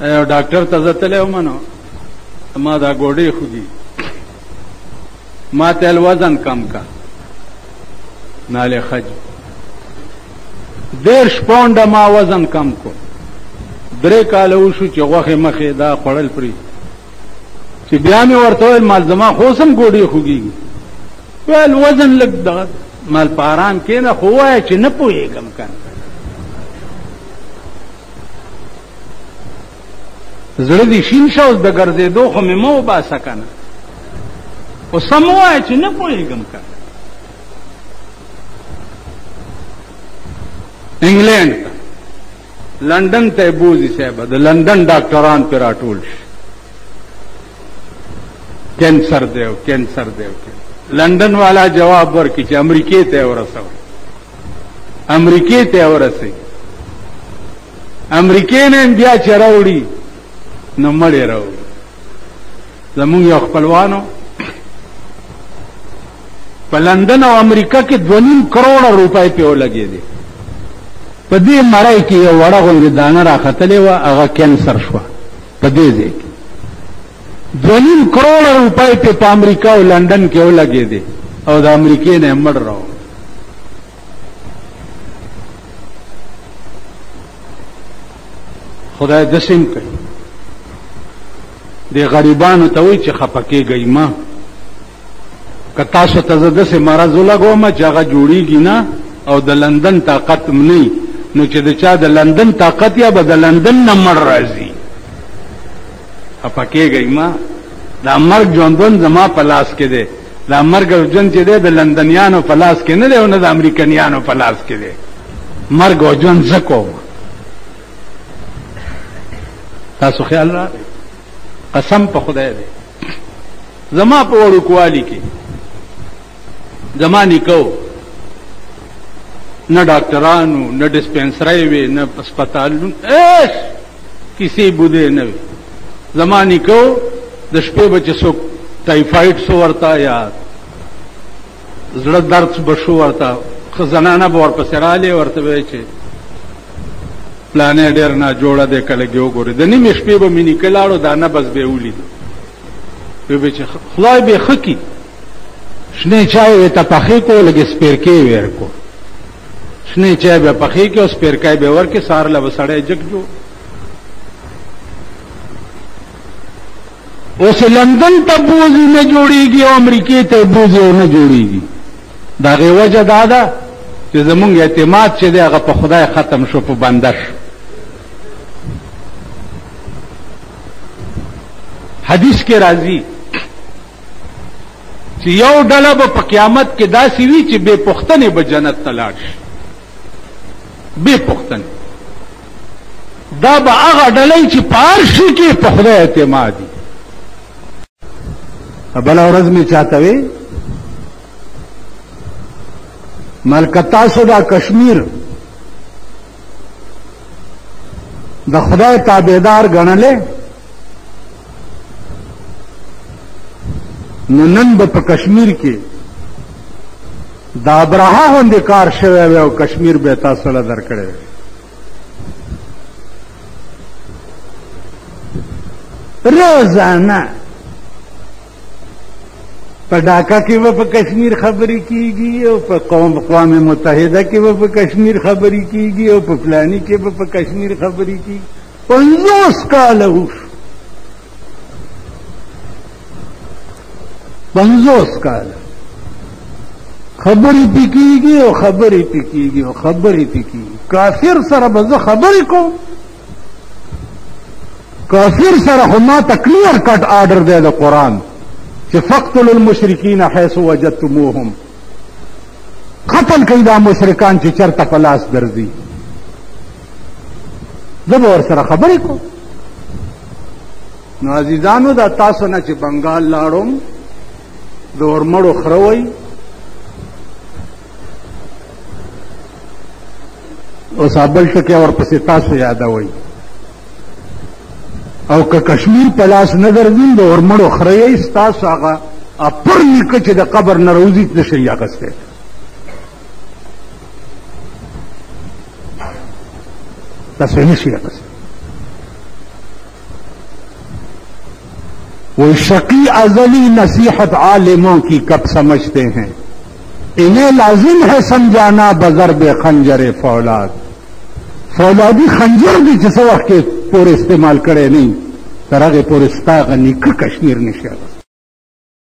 ډاکټر ته زه تللی وم نو ما دا ګوډې خوږي ما ته وزن کم کا نالې خج 10 پاونډه ما وزن کم کو 3 کاله وشو چې غوښې مخې دا خوړل پرې چې بیا مې ورته ویل مال زما خو سم ګوډې خوږېږي ویل وزن لږ دغه مال په ارام کښېنه خو ووایه چې نه پوهېږم که نه زړه دې شین شه اوس د ګرځېدو خو مې مه وباسه که نه خو سم ووایه چې نه پوهېږم که نه انګلینډ ته لندن ته بوزي صاحبه د لندن ډاکټران پې راټول شي کینسر دی کینسر دی لندن والا جواب ورکړي چې امریکې ته ورسوي امریکې ته ورسوي امریکې نه بیا چې راوړي نو مړې راوړي زمونږ یو خپلوانو په لندن او امریکا کې 2.5 کروڑه روپۍ پې ولګېدې په دې مړی کې یو وړه غوندې دانه راختلې وه هغه کینسر شوه په دې ځای کې 2.5 کروڑه روپۍ پې په امریکا او لندن کې ولګېدې او د امریکې نه یې مړ راوړ خدای داسې هم کوي دې غریبانو ته وایي چې خفه کېږئ مه که تاسو ته زه داسې مرض ولګوم چې هغه جوړېږي نه او د لندن طاقت م نه نو چې د چا د لندن طاقت یا به د لندن نه مړ راځي خفه کېږئ مه دا مرګ ژوندون زما په لاس کې دی دا مرګ ژوند چې دی د لندنیانو په لاس کې نه دی او نه د امریکنیانو په لاس کې دی مرګ او ژوند زه کوم تاسو خیال راغی قسم په خدای دی زما په وړوکوالي کې زما نیکو نه ډاکټرانو نه ډسپنسرۍ وې نه هسپتالونه کیسې بودې نه وې زما نیکو د شپې به چې څوک ټایفایډ شو ورته یا زړه درد به شو ورته ښه زنانه به ورپسې رالې ورته به چې پلانې ډېر ناجوړه دی که لږې وګورې د نیمې شپې به مې نیکه لاړو دا نبض به یې ولیدو وی به چې خدای به یې ښه کړي شنې چای یې ته پخې کړو لږې سپېرکې یې ویر کړو شنې چای به پخې کړي او سپېرکی به یې ورکړې سهار له به سړی جګ جوړ اوس لندن ته بوزي نه جوړېږي او امریکې ته بوزي او نه جوړېږي د هغې وجه دا ده چې زمونږ اعتماد چې دی هغه په خدای ختم شو په بنده شو حدیث کې راځي چې یو ډله به په قیامت کې داسې وي چې بې پوښتنې به جنت ته لاړ شي بې پوښتنې دا به هغه ډله چې په هر شي کې په خدای اعتماد وي بله ورځ مې چاته وی ملکه تاسو دا کشمیر د خدای تابعدار ګڼلې نو نن به په کشمیر کې د ابرهه غوندې کار شوی وی او کشمیر به تاسو له درکړی روزانه په ډاکا کې به په کشمیر خبرې کیږي او په اقوام متحده کې به په کشمیر خبرې کیږي او په فلاني کې به په کشمیر خبرې کیږي 50 کاله وشو 50 کاله خبرې پې کیږي او خبرې پې کیږي او خبرې پې کیږي کافر سره به زه خبرې کوم کافر سره خو ما ته کلیر کټ آرډر دی د قرآن چې فقتلوا المشرکین حیث وجدتموهم قتل کوي دا مشرکان چې چرته په لاس درځي زه به ورسره خبرې کوم نو عزیزانو دا تاسو نه چې بنګال لاړم د ورمړو خره وئ اوس بل ټکی ورپسې تاسو یادوئ او که کشمیر په لاس نه درځي د ورمړو خره یې ستاسو هغه اپر نیکه چې د قبر نه راوځي نشئ اخیستی تاسو یې نشئ اخیستی वो शकी अजली नसीहत आलिमों की कब समझते हैं, इन्हें लाजिम है समझाना बज़र्ब खंजर फौलाद। फौलादी खंजर भी जिस वक्त के पूरे इस्तेमाल करे नहीं तरह के पूरे स्ता निक कश्मीर निशा